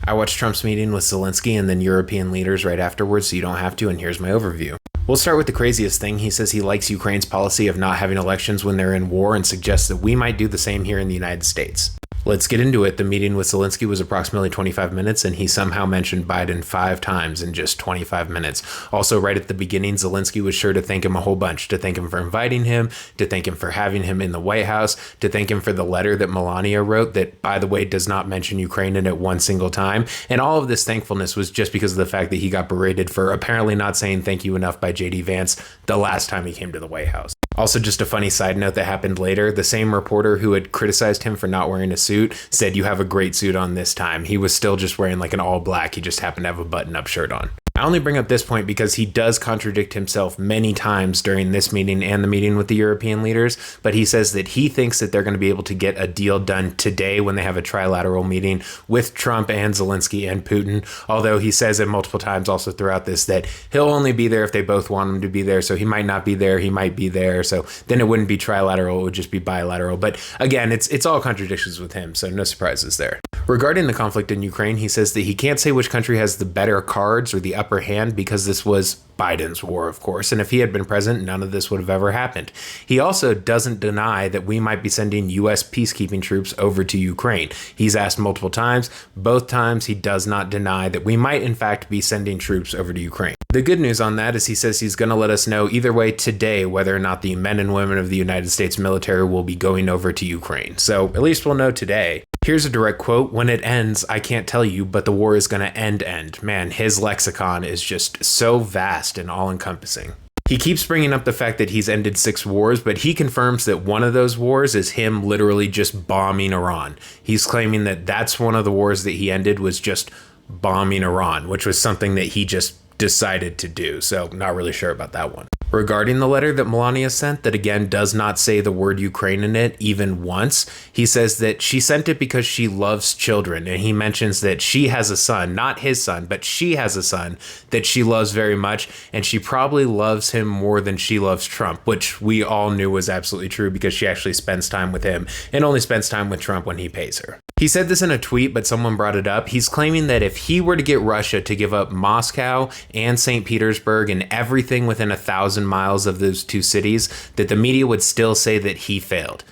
I watched Trump's meeting with Zelenskyy and then European leaders right afterwards, so you don't have to, and here's my overview. We'll start with the craziest thing. He says he likes Ukraine's policy of not having elections when they're in war and suggests that we might do the same here in the United States. Let's get into it. The meeting with Zelenskyy was approximately 25 minutes, and he somehow mentioned Biden 5 times in just 25 minutes. Also, right at the beginning, Zelenskyy was sure to thank him a whole bunch, to thank him for inviting him, to thank him for having him in the White House, to thank him for the letter that Melania wrote that, by the way, does not mention Ukraine in it one single time. And all of this thankfulness was just because of the fact that he got berated for apparently not saying thank you enough by J.D. Vance the last time he came to the White House. Also, just a funny side note that happened later, the same reporter who had criticized him for not wearing a suit said, "You have a great suit on this time." He was still just wearing like an all black. He just happened to have a button-up shirt on. I only bring up this point because he does contradict himself many times during this meeting and the meeting with the European leaders, but he says that he thinks that they're going to be able to get a deal done today when they have a trilateral meeting with Trump and Zelenskyy and Putin, although he says it multiple times also throughout this that he'll only be there if they both want him to be there, so he might not be there, he might be there, so then it wouldn't be trilateral, it would just be bilateral. But again, it's all contradictions with him, so no surprises there. Regarding the conflict in Ukraine, he says that he can't say which country has the better cards or the upper hand because this was Biden's war, of course, and if he had been president, none of this would have ever happened. He also doesn't deny that we might be sending U.S. peacekeeping troops over to Ukraine. He's asked multiple times. Both times, he does not deny that we might, in fact, be sending troops over to Ukraine. The good news on that is he says he's going to let us know either way today whether or not the men and women of the United States military will be going over to Ukraine. So at least we'll know today. Here's a direct quote. "When it ends, I can't tell you, but the war is going to end. Man, his lexicon is just so vast and all-encompassing." He keeps bringing up the fact that he's ended 6 wars, but he confirms that one of those wars is him literally just bombing Iran. He's claiming that that's one of the wars that he ended was just bombing Iran, which was something that he just decided to do. So not really sure about that one. Regarding the letter that Melania sent, that again does not say the word Ukraine in it even once, he says that she sent it because she loves children. And he mentions that she has a son, not his son, but she has a son that she loves very much. And she probably loves him more than she loves Trump, which we all knew was absolutely true because she actually spends time with him and only spends time with Trump when he pays her. He said this in a tweet, but someone brought it up. He's claiming that if he were to get Russia to give up Moscow and St. Petersburg and everything within 1,000 miles of those 2 cities, that the media would still say that he failed.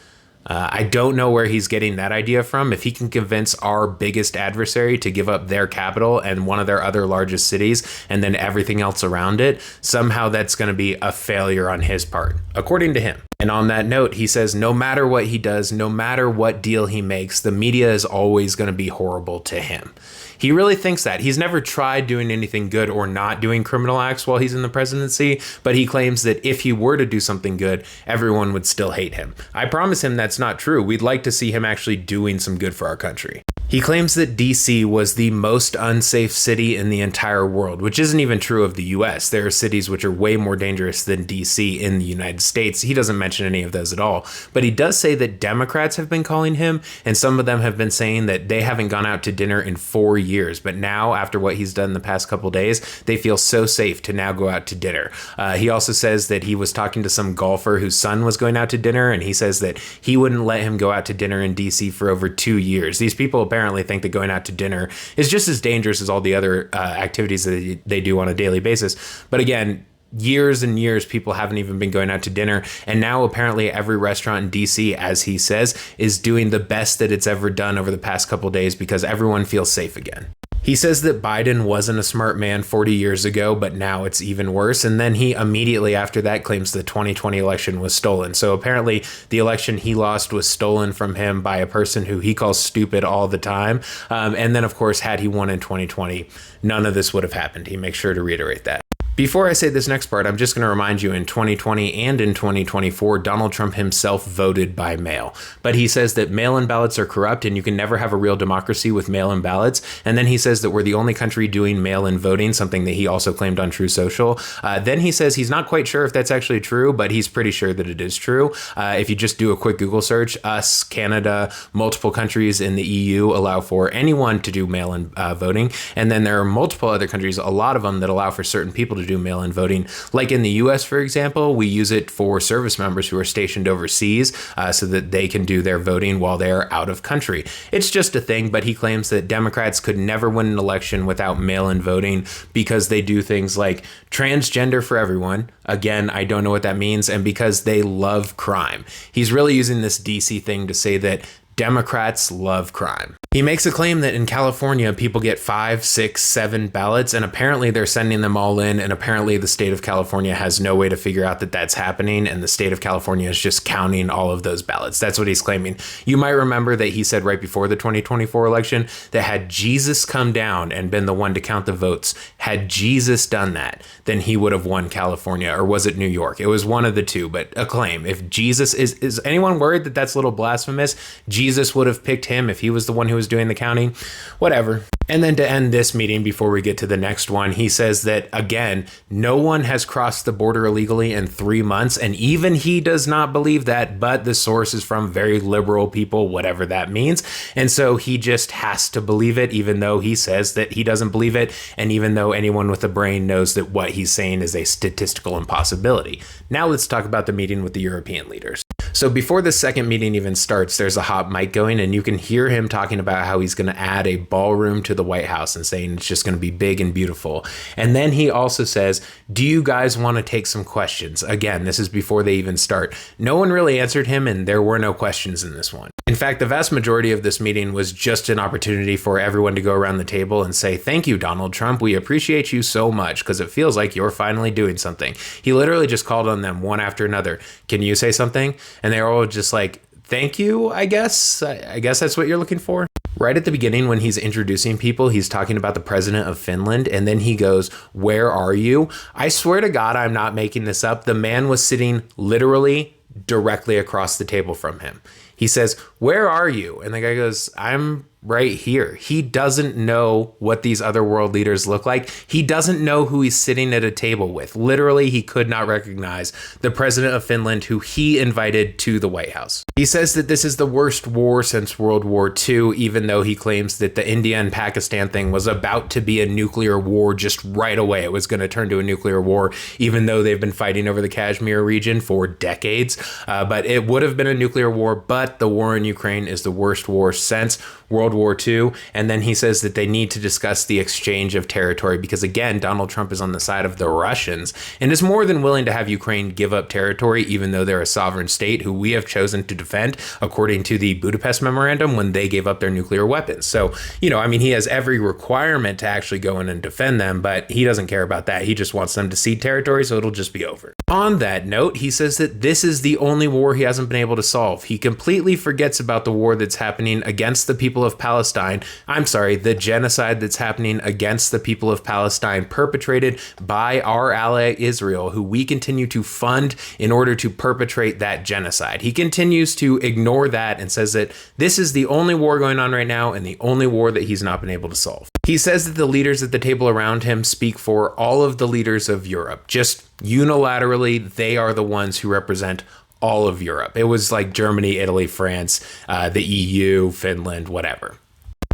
I don't know where he's getting that idea from. If he can convince our biggest adversary to give up their capital and one of their other largest cities and then everything else around it, somehow that's going to be a failure on his part, according to him. And on that note, he says no matter what he does, no matter what deal he makes, the media is always going to be horrible to him. He really thinks that. He's never tried doing anything good or not doing criminal acts while he's in the presidency, but he claims that if he were to do something good, everyone would still hate him. I promise him that's not true. We'd like to see him actually doing some good for our country. He claims that D.C. was the most unsafe city in the entire world, which isn't even true of the U.S. There are cities which are way more dangerous than D.C. in the United States. He doesn't mention any of those at all, but he does say that Democrats have been calling him, and some of them have been saying that they haven't gone out to dinner in 4 years, but now, after what he's done the past couple days, they feel so safe to now go out to dinner. He also says that he was talking to some golfer whose son was going out to dinner, and he says that he wouldn't let him go out to dinner in D.C. for over 2 years. These people apparently think that going out to dinner is just as dangerous as all the other activities that they do on a daily basis. But again, years and years, people haven't even been going out to dinner. And now apparently every restaurant in DC, as he says, is doing the best that it's ever done over the past couple days because everyone feels safe again. He says that Biden wasn't a smart man 40 years ago, but now it's even worse. And then he immediately after that claims the 2020 election was stolen. So apparently the election he lost was stolen from him by a person who he calls stupid all the time. And then, of course, had he won in 2020, none of this would have happened. He makes sure to reiterate that. Before I say this next part, I'm just going to remind you in 2020 and in 2024, Donald Trump himself voted by mail. But he says that mail-in ballots are corrupt and you can never have a real democracy with mail-in ballots. And then he says that we're the only country doing mail-in voting, something that he also claimed on True Social. Then he says he's not quite sure if that's actually true, but he's pretty sure that it is true. If you just do a quick Google search, us, Canada, multiple countries in the EU allow for anyone to do mail-in voting. And then there are multiple other countries, a lot of them that allow for certain people to do mail-in voting. Like in the US, for example, we use it for service members who are stationed overseas so that they can do their voting while they're out of country. It's just a thing, but he claims that Democrats could never win an election without mail-in voting because they do things like transgender for everyone. Again, I don't know what that means. And because they love crime. He's really using this DC thing to say that Democrats love crime. He makes a claim that in California, people get 5, 6, 7 ballots, and apparently they're sending them all in, and apparently the state of California has no way to figure out that that's happening, and the state of California is just counting all of those ballots. That's what he's claiming. You might remember that he said right before the 2024 election that had Jesus come down and been the one to count the votes, had Jesus done that, then he would have won California, or was it New York? It was one of the two, but a claim. If Jesus is anyone worried that that's a little blasphemous? Jesus would have picked him if he was the one who was doing the counting, whatever. And then to end this meeting before we get to the next one, he says that, again, no one has crossed the border illegally in 3 months. And even he does not believe that, but the source is from very liberal people, whatever that means. And so he just has to believe it, even though he says that he doesn't believe it. And even though anyone with a brain knows that what he's saying is a statistical impossibility. Now let's talk about the meeting with the European leaders. So before the second meeting even starts, there's a hot mic going, and you can hear him talking about how he's going to add a ballroom to the White House and saying it's just going to be big and beautiful. And then he also says, do you guys want to take some questions? Again, this is before they even start. No one really answered him, and there were no questions in this one. In fact, the vast majority of this meeting was just an opportunity for everyone to go around the table and say, thank you, Donald Trump. We appreciate you so much because it feels like you're finally doing something. He literally just called on them one after another. Can you say something? And they were all just like, thank you, I guess. I guess that's what you're looking for. Right at the beginning, when he's introducing people, he's talking about the president of Finland, and then he goes, where are you? I swear to God, I'm not making this up. The man was sitting literally directly across the table from him. He says, where are you? And the guy goes, I'm right here. He doesn't know what these other world leaders look like. He doesn't know who he's sitting at a table with. Literally, he could not recognize the president of Finland who he invited to the White House. He says that this is the worst war since World War II, even though he claims that the India and Pakistan thing was about to be a nuclear war just right away. It was going to turn to a nuclear war, even though they've been fighting over the Kashmir region for decades. But it would have been a nuclear war, but the war in Ukraine is the worst war since World War II. And then he says that they need to discuss the exchange of territory because, again, Donald Trump is on the side of the Russians and is more than willing to have Ukraine give up territory, even though they're a sovereign state who we have chosen to defend, according to the Budapest Memorandum, when they gave up their nuclear weapons. So, he has every requirement to actually go in and defend them, but he doesn't care about that. He just wants them to cede territory, so it'll just be over. On that note, he says that this is the only war he hasn't been able to solve. He completely forgets about the war that's happening against the people of Palestine. The genocide that's happening against the people of Palestine, perpetrated by our ally Israel, who we continue to fund in order to perpetrate that genocide. He continues to ignore that and says that this is the only war going on right now and the only war that he's not been able to solve. He says that the leaders at the table around him speak for all of the leaders of Europe. Just unilaterally, they are the ones who represent all of Europe. It was like Germany, Italy, France, the EU, Finland, whatever.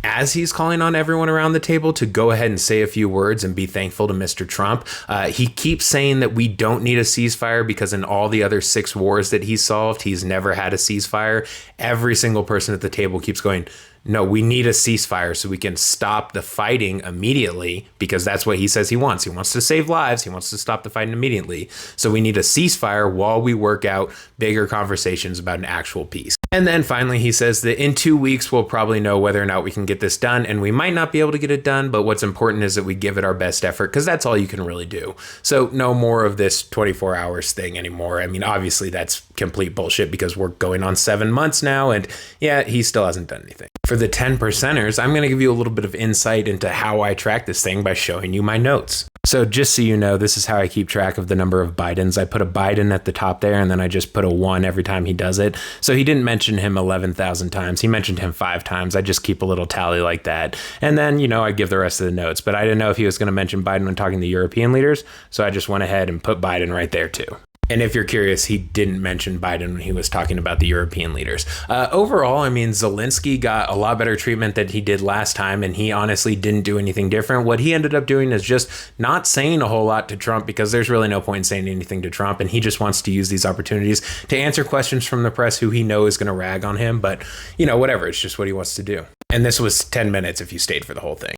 As he's calling on everyone around the table to go ahead and say a few words and be thankful to Mr. Trump, he keeps saying that we don't need a ceasefire because in all the other 6 wars that he's solved, he's never had a ceasefire. Every single person at the table keeps going, no, we need a ceasefire so we can stop the fighting immediately, because that's what he says he wants. He wants to save lives. He wants to stop the fighting immediately. So we need a ceasefire while we work out bigger conversations about an actual peace. And then finally, he says that in 2 weeks, we'll probably know whether or not we can get this done. And we might not be able to get it done, but what's important is that we give it our best effort, because that's all you can really do. So no more of this 24 hours thing anymore. I mean, obviously, that's complete bullshit because we're going on 7 months now. And yeah, he still hasn't done anything. For the 10 percenters, I'm going to give you a little bit of insight into how I track this thing by showing you my notes. So just so you know, this is how I keep track of the number of Bidens. I put a Biden at the top there, and then I just put a 1 every time he does it. So he didn't mention him 11,000 times. He mentioned him 5 times. I just keep a little tally like that. And then, I give the rest of the notes. But I didn't know if he was going to mention Biden when talking to European leaders. So I just went ahead and put Biden right there too. And if you're curious, he didn't mention Biden when he was talking about the European leaders. Overall, I mean, Zelenskyy got a lot better treatment than he did last time, and he honestly didn't do anything different. What he ended up doing is just not saying a whole lot to Trump, because there's really no point in saying anything to Trump, and he just wants to use these opportunities to answer questions from the press who he knows is going to rag on him. But, whatever. It's just what he wants to do. And this was 10 minutes if you stayed for the whole thing.